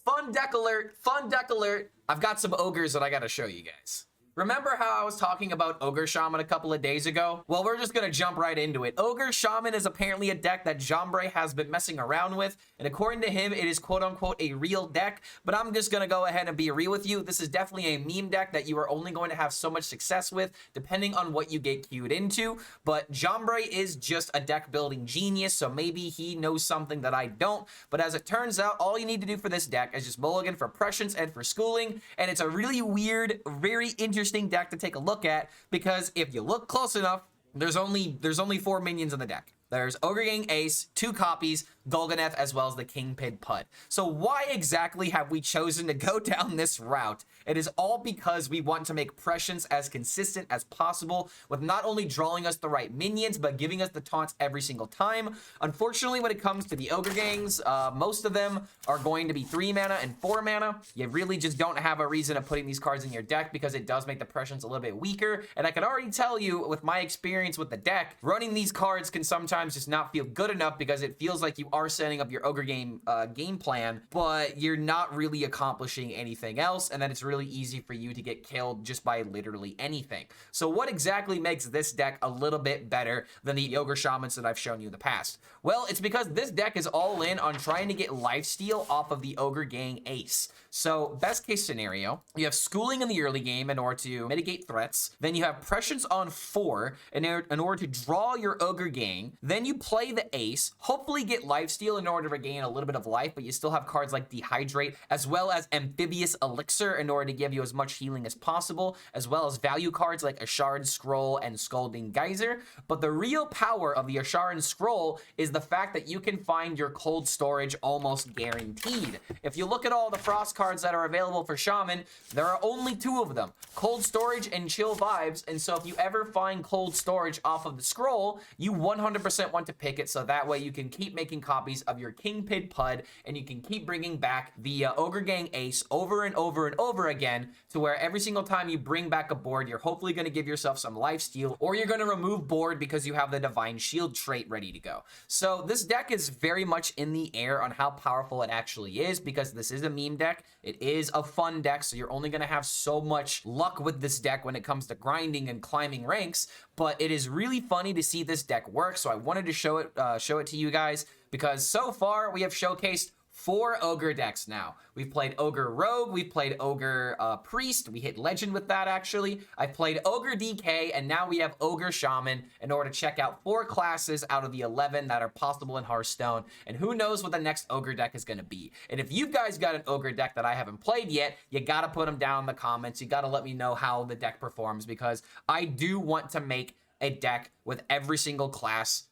fun deck alert, fun deck alert. I've got some ogres that I gotta show you guys. Remember how I was talking about Ogre Shaman a couple of days ago? Well, we're just gonna jump right into it. Ogre Shaman is apparently a deck that Jombre has been messing around with, and according to him, it is quote-unquote a real deck, but I'm just gonna go ahead and be real with you. This is definitely a meme deck that you are only going to have so much success with, depending on what you get queued into, but Jombre is just a deck-building genius, so maybe he knows something that I don't, but as it turns out, all you need to do for this deck is just mulligan for prescience and for schooling, and it's a really weird, very interesting deck to take a look at, because if you look close enough, there's only 4 minions in the deck. There's Ogre Gang Ace, 2 copies, Golganeth, as well as the KINGPIN Pud. So why exactly have we chosen to go down this route? It is all because we want to make prescience as consistent as possible with not only drawing us the right minions, but giving us the taunts every single time. Unfortunately, when it comes to the Ogre Gangs, most of them are going to be 3 mana and 4 mana. You really just don't have a reason of putting these cards in your deck because it does make the prescience a little bit weaker. And I can already tell you, with my experience with the deck, running these cards can sometimes just not feel good enough because it feels like you are setting up your Ogre game plan, but you're not really accomplishing anything else, and then it's really easy for you to get killed just by literally anything. So what exactly makes this deck a little bit better than the Ogre Shamans that I've shown you in the past? Well, it's because this deck is all in on trying to get lifesteal off of the Ogre Gang Ace. So best case scenario, you have schooling in the early game in order to mitigate threats, then you have prescience on 4 in order to draw your Ogre Gang, then you play the Ace, hopefully get lifesteal in order to gain a little bit of life, but you still have cards like Dehydrate, as well as Amphibious Elixir in order to give you as much healing as possible, as well as value cards like Asharan Scroll and Scalding Geyser. But the real power of the Asharan Scroll is the fact that you can find your cold storage almost guaranteed. If you look at all the Frost cards that are available for Shaman, there are only 2 of them, Cold Storage and Chill Vibes, and so if you ever find Cold Storage off of the scroll, you 100% want to pick it, so that way you can keep making copies of your KINGPIN Pud, and you can keep bringing back the Ogre Gang Ace over and over and over again, to where every single time you bring back a board, you're hopefully going to give yourself some lifesteal, or you're going to remove board because you have the Divine Shield trait ready to go. So this deck is very much in the air on how powerful it actually is, because this is a meme deck. It is a fun deck, so you're only going to have so much luck with this deck when it comes to grinding and climbing ranks, but it is really funny to see this deck work, so I wanted to show it to you guys, because so far we have showcased 4 Ogre decks now. We've played Ogre Rogue, we've played Ogre Priest, we hit Legend with that actually. I've played Ogre DK, and now we have Ogre Shaman in order to check out 4 classes out of the 11 that are possible in Hearthstone, and who knows what the next Ogre deck is going to be. And if you guys got an Ogre deck that I haven't played yet, you gotta put them down in the comments. You gotta let me know how the deck performs, because I do want to make a deck with every single class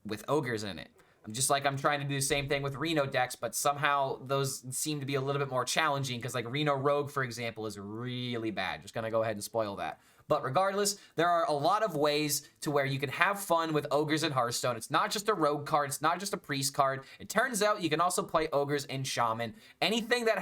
with Ogres in it. Just like I'm trying to do the same thing with Reno decks, but somehow those seem to be a little bit more challenging, because like Reno Rogue, for example, is really bad. Just gonna go ahead and spoil that. But regardless, there are a lot of ways to where you can have fun with Ogres in Hearthstone. It's not just a Rogue card. It's not just a Priest card. It turns out you can also play Ogres in Shaman. Anything that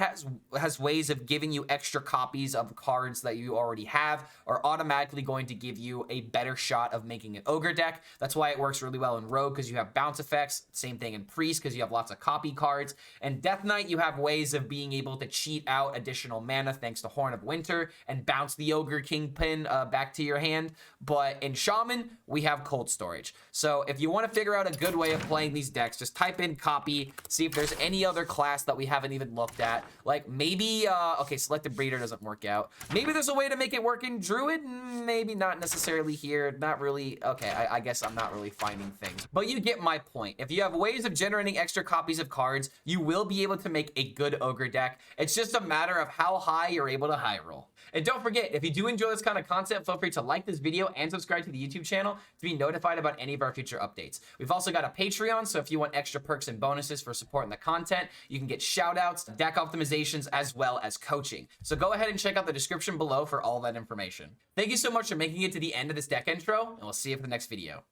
has ways of giving you extra copies of cards that you already have are automatically going to give you a better shot of making an Ogre deck. That's why it works really well in Rogue, because you have bounce effects. Same thing in Priest, because you have lots of copy cards. And Death Knight, you have ways of being able to cheat out additional mana thanks to Horn of Winter and bounce the Ogre Kingpin back to your hand. But in Shaman, we have cold storage. So if you want to figure out a good way of playing these decks, just type in copy, see if there's any other class that we haven't even looked at. Like maybe, okay, Selected Breeder doesn't work out. Maybe there's a way to make it work in Druid. Maybe not necessarily here. Not really. Okay, I guess I'm not really finding things. But you get my point. If you have ways of generating extra copies of cards, you will be able to make a good Ogre deck. It's just a matter of how high you're able to high roll. And don't forget, if you do enjoy this kind of content, feel free to like this video and subscribe to the YouTube channel to be notified about any of our future updates. We've also got a Patreon, so if you want extra perks and bonuses for supporting the content, you can get shoutouts, deck optimizations, as well as coaching. So go ahead and check out the description below for all that information. Thank you so much for making it to the end of this deck intro, and we'll see you for the next video.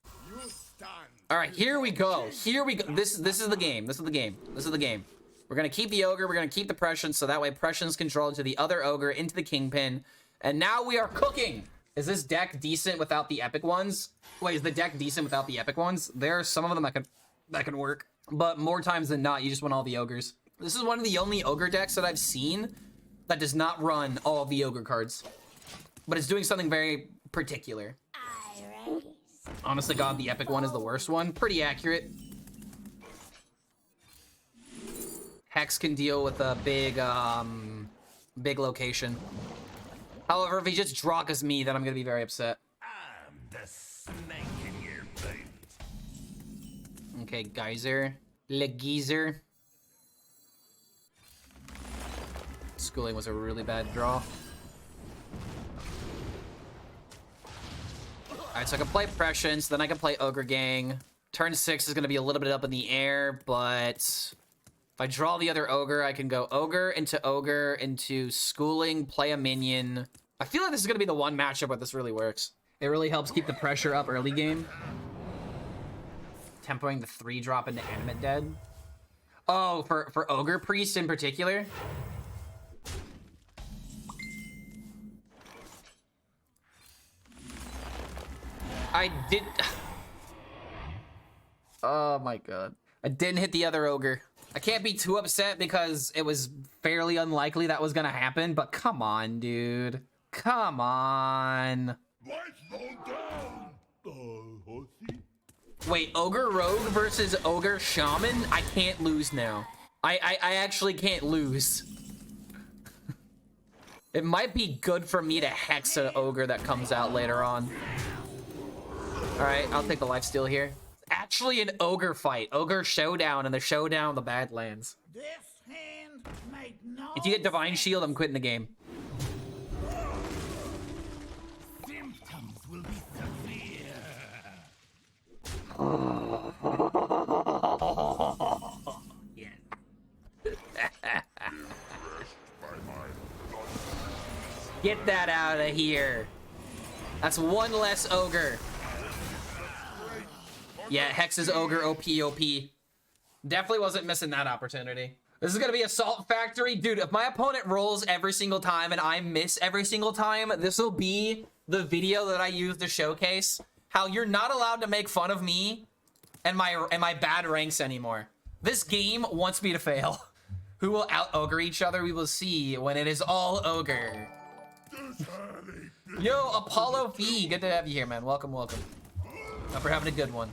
All right, here we go. Here we go. This is the game. This is the game. This is the game. We're going to keep the Ogre. We're going to keep the Prescience, so that way Prescience control into the other Ogre, into the Kingpin. And now we are cooking. Is this deck decent without the epic ones? Wait, is the deck decent without the epic ones? There are some of them that can work. But more times than not, you just want all the Ogres. This is one of the only Ogre decks that I've seen that does not run all of the Ogre cards. But it's doing something very particular. Honestly, God, the epic one is the worst one. Pretty accurate. Hex can deal with a big, big location. However, if he just Drakas me, then I'm gonna be very upset. I'm the snake in your boot. Okay, Geyser. Le Geyser. Schooling was a really bad draw. Alright, so I can play Prescience, then I can play Ogre Gang. Turn 6 is gonna be a little bit up in the air, but if I draw the other Ogre, I can go Ogre into Schooling, play a minion. I feel like this is gonna be the one matchup where this really works. It really helps keep the pressure up early game. Tempoing the 3-drop into Animate Dead. Oh, for Ogre Priest in particular? I did... Oh my god. I didn't hit the other Ogre. I can't be too upset because it was fairly unlikely that was gonna happen, but come on, dude. Come on. Wait, Ogre Rogue versus Ogre Shaman? I can't lose now. I actually can't lose. It might be good for me to hex an Ogre that comes out later on. Alright, I'll take the lifesteal here. It's actually an Ogre fight. Ogre Showdown and the Showdown of the Badlands. This hand made no If you get Divine Shield, I'm quitting the game. symptoms will be severe. Get that out of here. That's one less Ogre. Yeah, Hex's Ogre OP. Definitely wasn't missing that opportunity. This is gonna be Assault Factory. Dude, if my opponent rolls every single time and I miss every single time, this will be the video that I use to showcase how you're not allowed to make fun of me and my bad ranks anymore. This game wants me to fail. Who will out-Ogre each other? We will see when it is all Ogre. Yo, Apollo Fee, good to have you here, man. Welcome, welcome. Hope you're having a good one.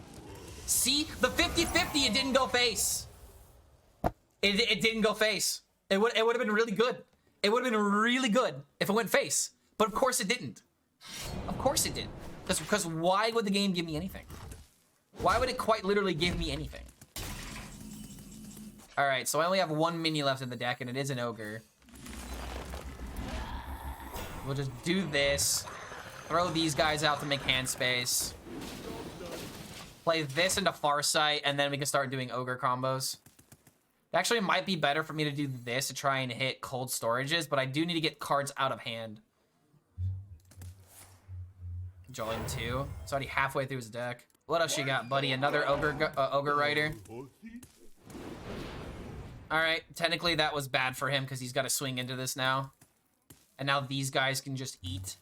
See, the 50-50, it didn't go face. It didn't go face. It would have been really good. It would have been really good if it went face. But of course it didn't. Of course it didn't. Because why would the game give me anything? Why would it quite literally give me anything? Alright, so I only have one mini left in the deck, and it is an Ogre. We'll just do this. Throw these guys out to make hand space. Play this into Farsight, and then we can start doing Ogre combos. Actually, it might be better for me to do this to try and hit cold storages, but I do need to get cards out of hand. Draw him 2. It's already halfway through his deck. What else you got, buddy? Another Ogre Rider? Alright, technically that was bad for him because he's got to swing into this now. And now these guys can just eat.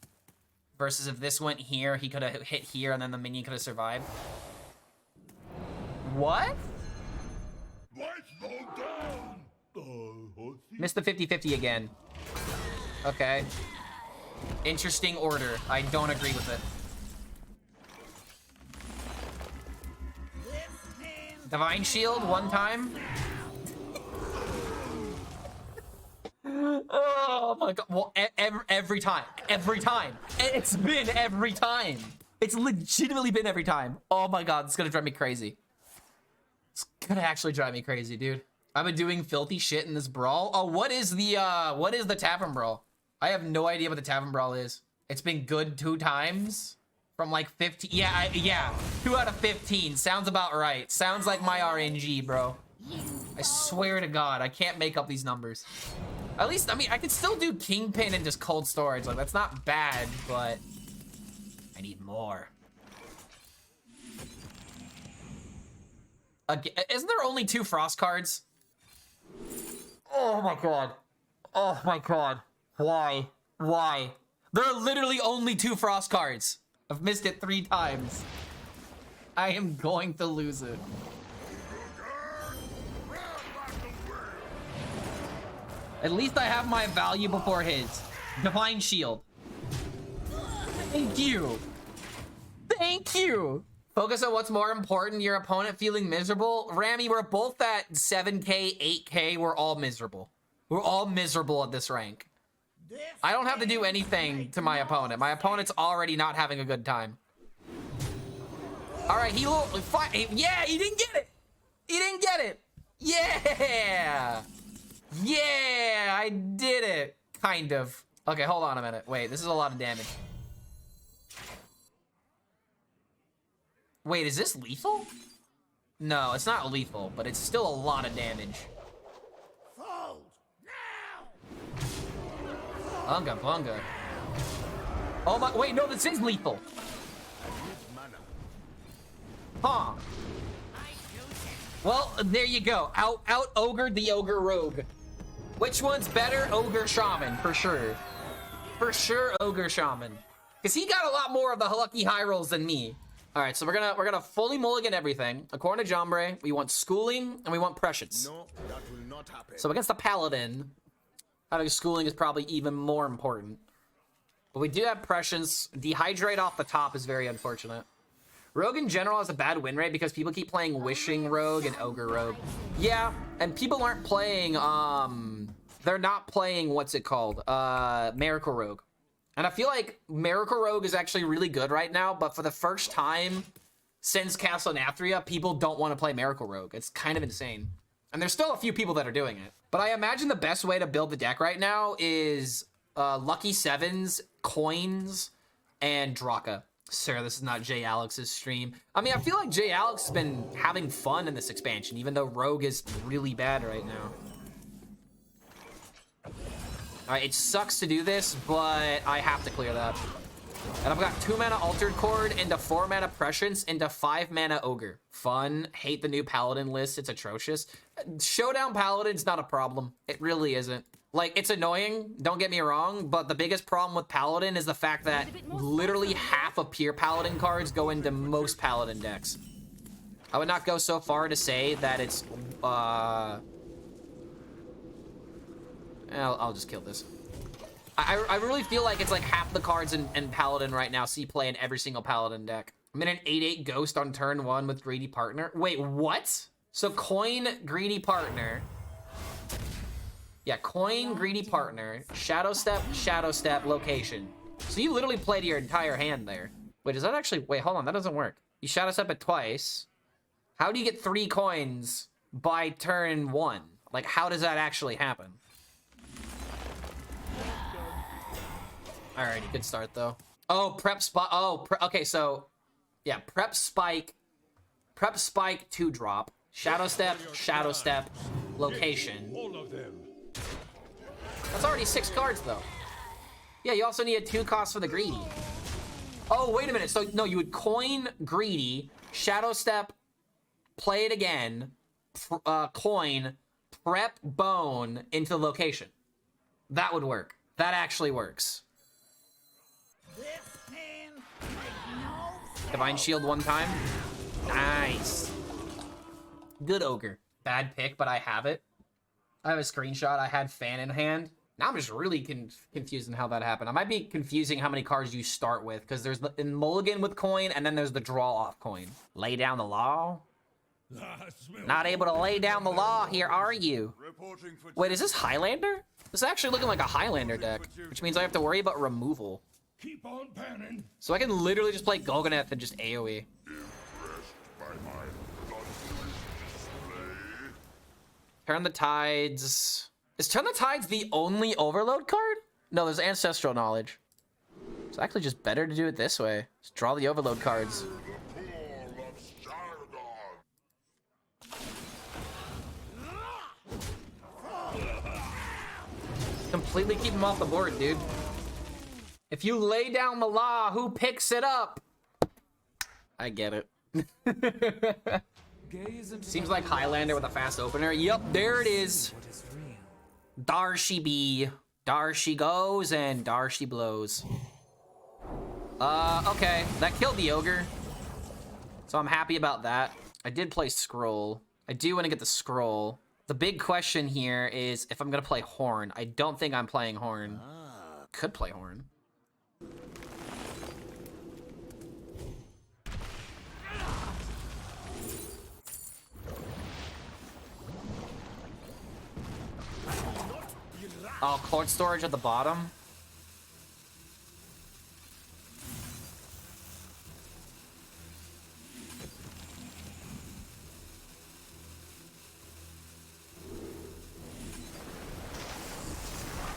Versus if this went here, he could have hit here and then the minion could have survived. What? Missed the 50-50 again. Okay. Interesting order. I don't agree with it. Divine Shield one time. Oh my god. Well, every time. Every time. It's been every time. It's legitimately been every time. Oh my god, it's gonna drive me crazy. It's gonna actually drive me crazy, dude. I've been doing filthy shit in this brawl. Oh, what is the Tavern Brawl? I have no idea what the Tavern Brawl is. It's been good 2 times from like 15. Yeah, yeah. 2 out of 15. Sounds about right. Sounds like my RNG, bro. I swear to God, I can't make up these numbers. At least, I mean, I could still do Kingpin and just cold storage. Like, that's not bad, but I need more. Isn't there only 2 Frost cards? Oh my god. Oh my god. Why? Why? There are literally only 2 Frost cards. I've missed it 3 times. I am going to lose it. At least I have my value before his. Divine Shield. Thank you. Thank you. Focus on what's more important. Your opponent feeling miserable. Rami, we're both at 7K, 8K. We're all miserable. We're all miserable at this rank. I don't have to do anything to my opponent. My opponent's already not having a good time. All right, yeah, he didn't get it. He didn't get it. Yeah. Yeah, I did it. Kind of. Okay, hold on a minute. Wait, this is a lot of damage. Wait, is this lethal? No, it's not lethal, but it's still a lot of damage. Fold now. Bunga, bunga. Oh my, wait, no, this is lethal. Huh. Well, there you go. Out ogre the ogre rogue. Which one's better? Ogre Shaman, for sure. For sure, Ogre Shaman. Because he got a lot more of the lucky high rolls than me. All right, so we're gonna fully mulligan everything. According to Jombre, we want schooling and we want prescience. No, that will not happen. So against the paladin, having schooling is probably even more important. But we do have prescience. Dehydrate off the top is very unfortunate. Rogue in general has a bad win rate because people keep playing Wishing Rogue and Ogre Rogue. Yeah, and people aren't playing, they're not playing, what's it called? Miracle Rogue. And I feel like Miracle Rogue is actually really good right now, but for the first time since Castle Nathria, people don't want to play Miracle Rogue. It's kind of insane. And there's still a few people that are doing it. But I imagine the best way to build the deck right now is Lucky Sevens, Coins, and Draka. Sir, this is not J Alex's stream. I mean, I feel like J Alex has been having fun in this expansion, even though Rogue is really bad right now. All right, it sucks to do this, but I have to clear that. And I've got 2 mana Altered Chord into 4 mana Prescience into 5 mana Ogre. Fun. Hate the new Paladin list. It's atrocious. Showdown Paladin's not a problem. It really isn't. Like, it's annoying, don't get me wrong, but the biggest problem with Paladin is the fact that literally half of pure Paladin cards go into most Paladin decks. I would not go so far to say that it's, I'll just kill this. I really feel like it's like half the cards in Paladin right now see play in every single Paladin deck. I'm in an 8/8 Ghost on turn 1 with Greedy Partner. Wait, what? So coin Greedy Partner. Yeah, coin Greedy Partner, Shadow Step, location. So you literally played your entire hand there. Wait, is that actually, wait, hold on, that doesn't work. You Shadow Step it twice. How do you get 3 coins by turn 1? Like, how does that actually happen? Alrighty, good start though. Oh, prep spot. Oh, okay, so yeah, prep spike 2-drop, Shadow Step, location. All of them. That's already 6 cards though. Yeah, you also need a 2 cost for the Greedy. Oh, wait a minute. So no, you would coin Greedy, Shadow Step, play it again, coin, prep Bone into the location. That would work. That actually works. Divine Shield 1 time. Nice. Good Ogre. Bad pick, but I have it. I have a screenshot. I had Fan in hand. Now I'm just really confused in how that happened. I might be confusing how many cards you start with, because there's the mulligan with coin, and then there's the draw off coin. Lay down the law? Not able to lay down the law here, are you? Wait, is this Highlander? This is actually looking like a Highlander deck, which means I have to worry about removal. Keep on panning. So I can literally just play Golganeth and just AoE. Turn the Tides. Is Turn the Tides the only overload card? No, there's Ancestral Knowledge. It's actually just better to do it this way. Just draw the overload cards. Completely keep him off the board, dude. If you lay down the law, who picks it up? I get it. Seems like Highlander with a fast opener. Yup, there it is. Dar she be. Dar she goes and dar she blows. Okay. That killed the Ogre. So I'm happy about that. I did play Scroll. I do want to get the Scroll. The big question here is if I'm gonna play Horn. I don't think I'm playing Horn. Could play Horn. Oh, cold storage at the bottom.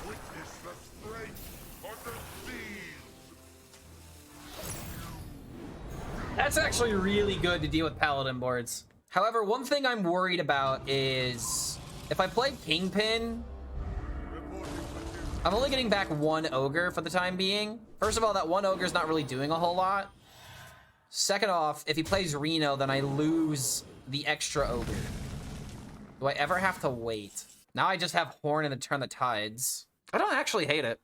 Witness the strength of the seas. That's actually really good to deal with Paladin boards. However, one thing I'm worried about is if I play Kingpin, I'm only getting back one Ogre for the time being. First of all, that one Ogre is not really doing a whole lot. Second off, if he plays Reno, then I lose the extra Ogre. Do I ever have to wait? Now I just have Horn and then turn the tides. I don't actually hate it.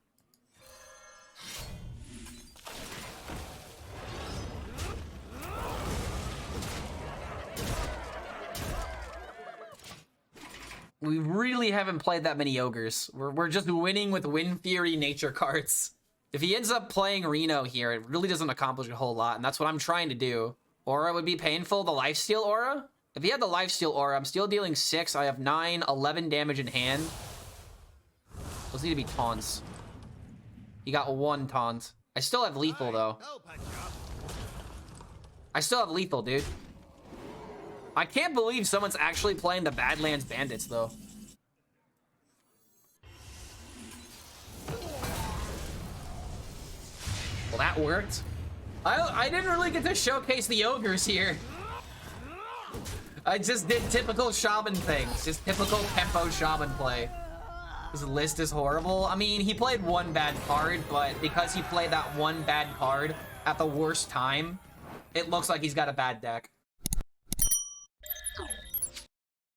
We really haven't played that many Ogres. We're just winning with Wind Fury nature cards. If he ends up playing Reno here, it really doesn't accomplish a whole lot, and that's what I'm trying to do. Aura would be painful, the Lifesteal Aura? If he had the Lifesteal Aura, I'm still dealing 6. I have 9, 11 damage in hand. Those need to be taunts. He got 1 taunt. I still have lethal, though. I still have lethal, dude. I can't believe someone's actually playing the Badlands Bandits, though. Well, that worked. I didn't really get to showcase the Ogres here. I just did typical Shaman things. Just typical tempo Shaman play. His list is horrible. I mean, he played 1 bad card, but because he played that 1 bad card at the worst time, it looks like he's got a bad deck.